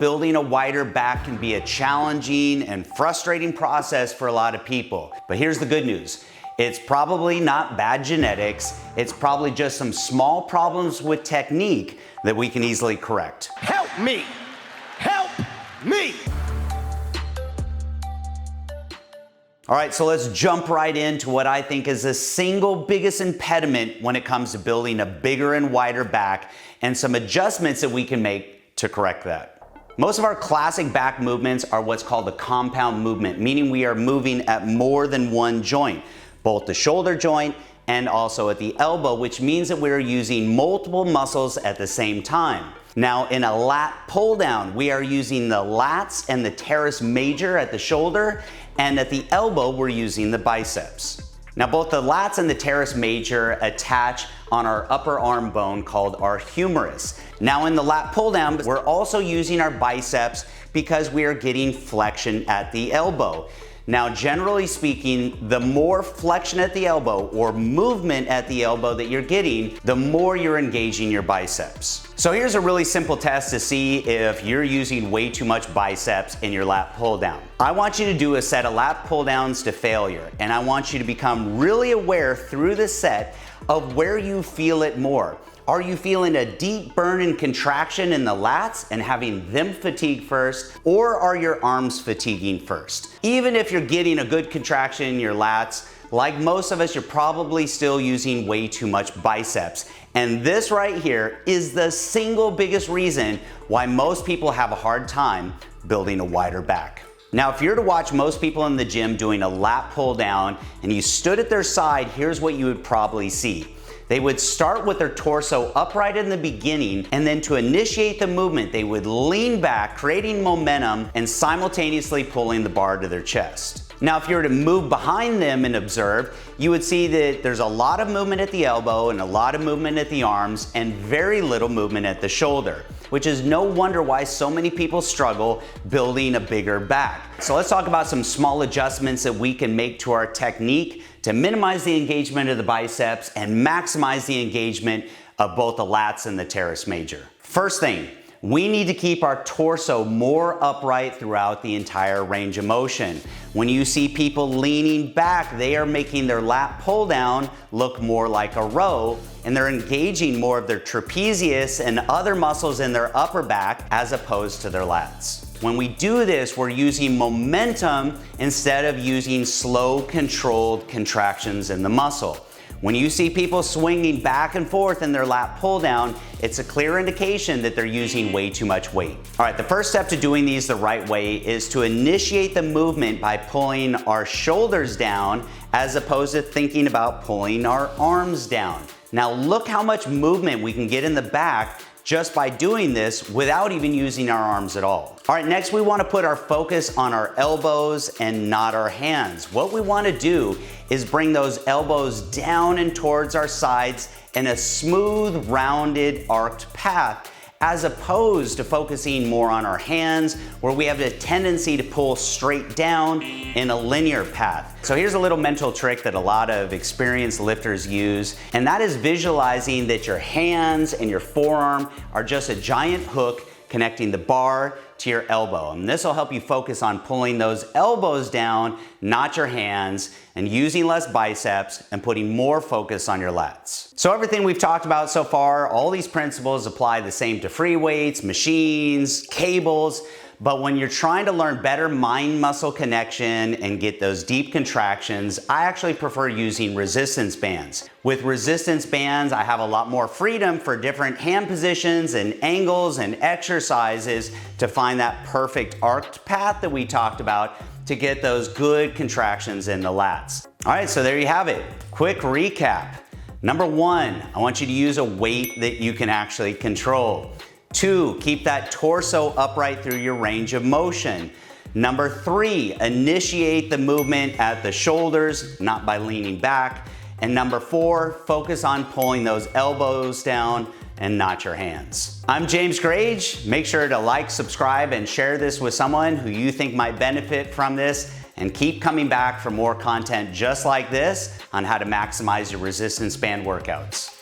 building a wider back can be a challenging and frustrating process for a lot of people. But here's the good news. It's probably not bad genetics. It's probably just some small problems with technique that we can easily correct. Help me! Help me! All right, so let's jump right into what I think is the single biggest impediment when it comes to building a bigger and wider back, and some adjustments that we can make to correct that. Most of our classic back movements are what's called the compound movement, meaning we are moving at more than one joint, both the shoulder joint and also at the elbow, which means that we're using multiple muscles at the same time. Now, in a lat pull down, we are using the lats and the terrace major at the shoulder, and at the elbow, we're using the biceps. Now, both the lats and the terrace major attach on our upper arm bone called our humerus. Now, in the lat pull down, we're also using our biceps because we are getting flexion at the elbow. Now, generally speaking, the more flexion at the elbow or movement at the elbow that you're getting, the more you're engaging your biceps. So here's a really simple test to see if you're using way too much biceps in your lat pull down. I want you to do a set of lat pull downs to failure, and I want you to become really aware through the set of where you feel it more. Are you feeling a deep burn and contraction in the lats and having them fatigue first, or are your arms fatiguing first? Even if you're getting a good contraction in your lats, like most of us, you're probably still using way too much biceps. And this right here is the single biggest reason why most people have a hard time building a wider back. Now, if you're to watch most people in the gym doing a lat pull down and you stood at their side, here's what you would probably see. They would start with their torso upright in the beginning, and then to initiate the movement, they would lean back, creating momentum and simultaneously pulling the bar to their chest. Now, if you were to move behind them and observe, you would see that there's a lot of movement at the elbow and a lot of movement at the arms and very little movement at the shoulder, which is no wonder why so many people struggle building a bigger back. So let's talk about some small adjustments that we can make to our technique to minimize the engagement of the biceps and maximize the engagement of both the lats and the terrace major. First thing, we need to keep our torso more upright throughout the entire range of motion. When you see people leaning back, they are making their lat pull down look more like a row, and they're engaging more of their trapezius and other muscles in their upper back as opposed to their lats. When we do this, we're using momentum instead of using slow, controlled contractions in the muscle. When you see people swinging back and forth in their lat pull down, it's a clear indication that they're using way too much weight. All right, the first step to doing these the right way is to initiate the movement by pulling our shoulders down as opposed to thinking about pulling our arms down. Now look how much movement we can get in the back just by doing this without even using our arms at all. All right, next we want to put our focus on our elbows and not our hands. What we want to do is bring those elbows down and towards our sides in a smooth, rounded, arced path, as opposed to focusing more on our hands, where we have a tendency to pull straight down in a linear path. So here's a little mental trick that a lot of experienced lifters use, and that is visualizing that your hands and your forearm are just a giant hook connecting the bar to your elbow. And this will help you focus on pulling those elbows down, not your hands, and using less biceps and putting more focus on your lats. So everything we've talked about so far, all these principles apply the same to free weights, machines, cables, but when you're trying to learn better mind-muscle connection and get those deep contractions, I actually prefer using resistance bands. With resistance bands, I have a lot more freedom for different hand positions and angles and exercises to find that perfect arced path that we talked about to get those good contractions in the lats. All right, so there you have it. Quick recap. Number one, I want you to use a weight that you can actually control. 2, keep that torso upright through your range of motion. Number 3, initiate the movement at the shoulders, not by leaning back. And number 4, focus on pulling those elbows down and not your hands. I'm James Grage. Make sure to like, subscribe, and share this with someone who you think might benefit from this. And keep coming back for more content just like this on how to maximize your resistance band workouts.